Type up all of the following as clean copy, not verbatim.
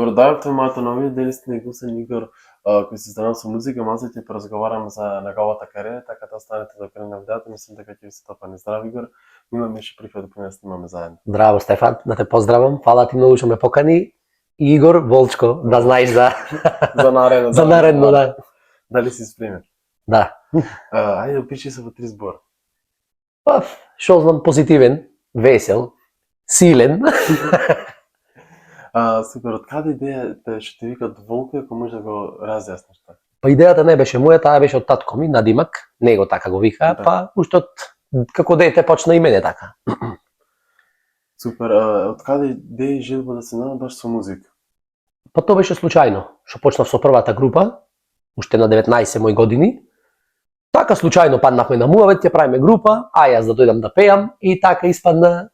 Добро, дојавте мојата новија, дали сте негусен Игор, кој се занимава со музика, малце ќе поразговараме за неговата кариера, така да останете до крај на видеото, мислам дека ќе ви се допадне. Здраво Игор, имаме ше прифат да не снимаме заедно. Здраво Стефан, да те поздравам, фала ти многу што ме покани. Игор Волчко, да знаеш за За наредно. за наредно, да. Дали си спремен? Да. Ајде опиши се во 3 збора. Па, што знам, позитивен, весел, силен. Супер, од каде идејата што те викат Волко, ако може да го разјасниш така? Па идејата не беше моја, таа беше од татко ми, Надимак, него така го вика, Да. па уште од како дете почна и мене така. Супер, од каде идеја и желба да се занимаваш баш со музика? Па тоа беше случајно, што почнав со првата група, уште на 19 мои години. Така случајно паднавме на муавет, ќе правиме група, а јас да дојдам да пеам и така испадна,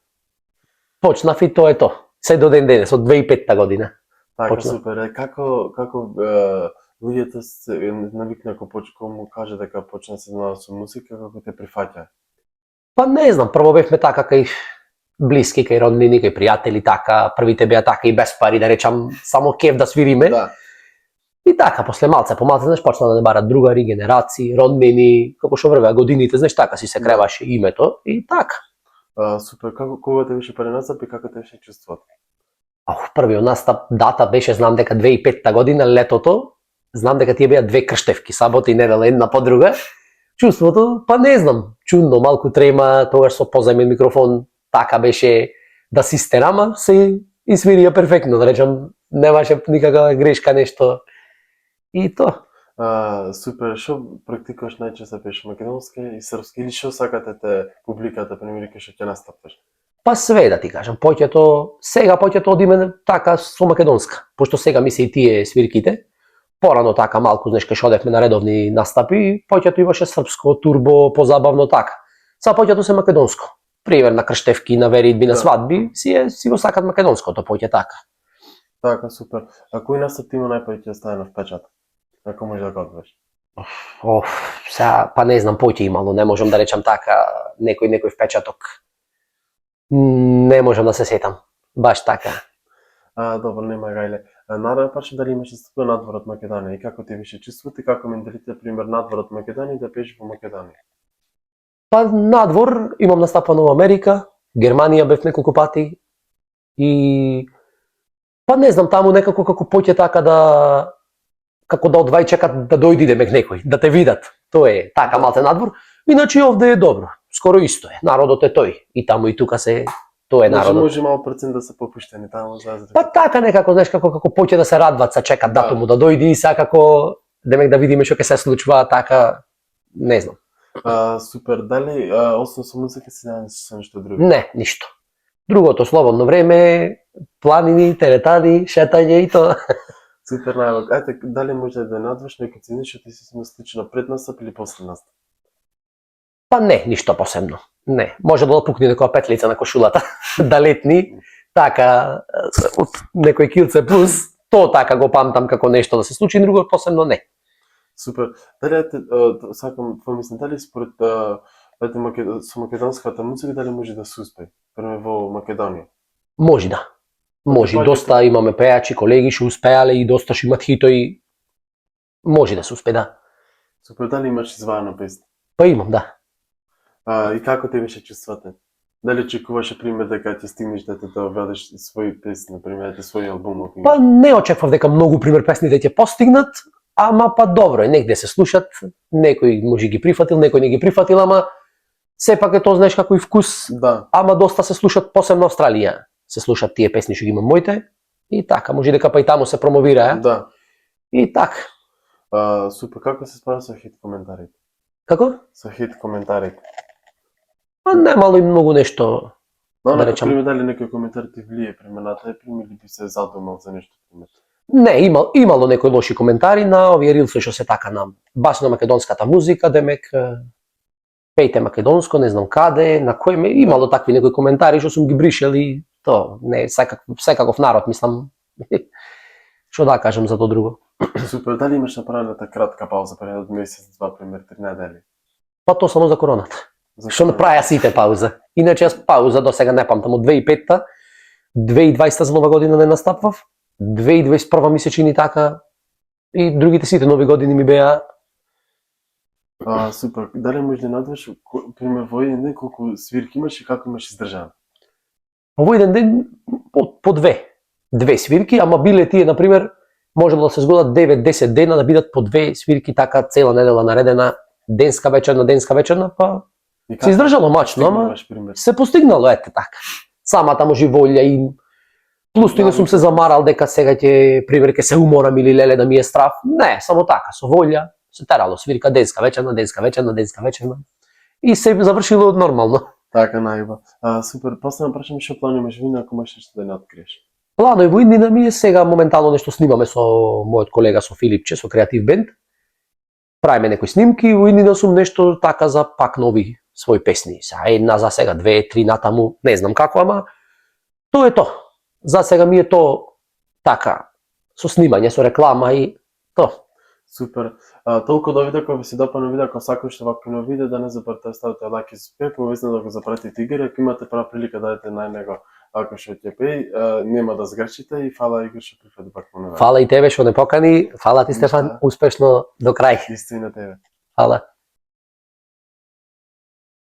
почнав и тоа е тоа. Се до ден денес, од 2005 година. Така, Почна. супер. Како луѓето се навикна кога му каже дека почна да се занимава со музика, како те прифаќа? Па не знам, прво бевме така кај блиски, кај роднини, кај пријатели, така, првите беа така и без пари, да речам, само кеф да свириме. Да. И така, после малце по малце, знаеш, почна да не барат другари, генерации, роднини, како што врвеа годините, знаеш, така си се креваше името и така. Супер, кога те беше први настап и како те беше чувствуват? Првиот настап, дата беше, знам дека 2005 година, летото, знам дека тие беа 2 крштевки, сабота и недела една по друга. Чувството, па не знам, чудно, малку трема, тогаш со позајмен микрофон, така беше да си стерама, се изсвирија перфектно, да речам, немаше никаква грешка, нешто. И тоа. Супер, што практикуваш најчесто пееш македонски и српски или што сакате те публиката примери што ќе настапиш? Па све да ти кажам, поќето од име така со македонска, пошто сега ми се и тие свирките. Порано така малку, знаеш, кај одевме на редовни настапи, поќето имаше српско, турбо, позабавно така. Са поќето се македонско. Пример на крштевки, на веридби, на Да. свадби, си го сакат македонското поќе така. Така, супер. А кој настап ти има најпаќе оставено впечат? Ако може да го одбраш? Сега, па не знам, поќе имало, не можам да речам така, некој впечаток. Не можам да се сетам. Баш така. Добро, нема гајле. Наравно прашам дали имаш настапува надвор од Македонија и како ти беше чувството и како менталитет, пример, надвор од Македонија да пееш во Македонија? Па надвор имам настапано во Америка, Германија бев неколку пати и па не знам, таму некако како поќе така да како да одвај чекат да дојди демек некој, да те видат. Тоа е така малце надвор. Иначе овде е добро, скоро исто е. Народот е тој и таму и тука се тоа е Значи народот. може мал процент да се попуштени таму за Па така некако, знаеш, како поќе да се радват, се чекат датуму да дојди и како демек да видиме што ќе се случува, така не знам. Супер, дали освен со музика си занимаваш со нешто друго? Не, ништо. Другото слободно време, планини, теретани, шетање и тоа. Супер, најлак. Ајде, дали може да надваш некој цени што ти си слично пред настап или после настап? Па не, ништо посебно. Не, може да пукне некоја петлица на кошулата, да летни, така, од некој килце плюс, тоа така го памтам како нешто да се случи, друго посебно не. Супер. Дали сакам твој мислен, дали според со македонската музика дали може да се успее? Пример во Македонија. Може да. Може, доста имаме пејачи, колеги што успеале и доста што имат хитои. Може да се успее, да. Супер, дали имаш изваена песна? Па имам, да. И како те беше чувствата? Дали очекуваше пример дека ќе стигнеш да те доведеш своји песни, например, свој албум? Па не очекував дека многу пример песните ќе постигнат, ама па добро е, негде се слушат, некој може ги прифатил, некој не ги прифатил, ама сепак е тоа знаеш како и вкус, Да. ама доста се слушат, посебно Австралија. Се слушат тие песни што ги имам моите и така, може дека па и таму се промовираа. Да. И така. Супер, како се справа со хит коментарите? Како? Со хит коментарите. Па немало и многу нешто. Да Да речам. пример, дали некој коментар ти влие пример на тај пример или би се задумал за нешто пример? Не, имало некои лоши коментари на овие рилси што се така на баш на македонската музика, демек пејте македонско, не знам каде, на кој имало такви некои коментари што сум ги бришел и тоа, не секаков народ, мислам. Што да кажам за тоа друго? Супер, дали имаш направена кратка пауза пред од месец, два, пример, 3 недели? Па тоа само за короната. Зашто? Што направија сите пауза. Иначе јас пауза до сега не памтам од 2005-та, 2020 за нова година не настапвав 2021 ми се чини така, и другите сите нови години ми беа. Супер. Дали можеш да надваш, пример, во еден ден колку свирки имаш и како имаш издржано? Во еден ден по две свирки, ама биле тие, например, можело да се згодат 9-10 дена да бидат по две свирки така цела недела наредена, денска вечерна, па се издржало мачно, ама се постигнало, ете така. Самата може волја и плюс тој не сум се замарал дека сега ќе, пример, ќе се уморам или леле да ми е страв. Не, само така, со волја се терало свирка денска вечерна и се завршило нормално. Така, најба. Супер, последно прашање, што плани имаш вина ако можеш нешто да не откриеш? Планови во иднина ми е сега моментално нешто снимаме со мојот колега со Филипче, со Креатив Бенд. Правиме некои снимки, во иднина сум нешто така за пак нови своји песни. Една за сега, 2-3 натаму, не знам како, ама тоа е тоа. За сега ми е тоа така, со снимање, со реклама и тоа. Супер. Толку до видео, кој ви се допадна видео, ако сакаш вакво видео, да не забравите да ставите лайк и субскрайб, повезно да го запратите Игор, ако имате права прилика да дадете на него ако што ќе пеи, нема да сгрешите и фала Игор што прифати вакво видео. Фала и тебе што не покани, фала ти Стефан, успешно до крај. Истина тебе. Фала.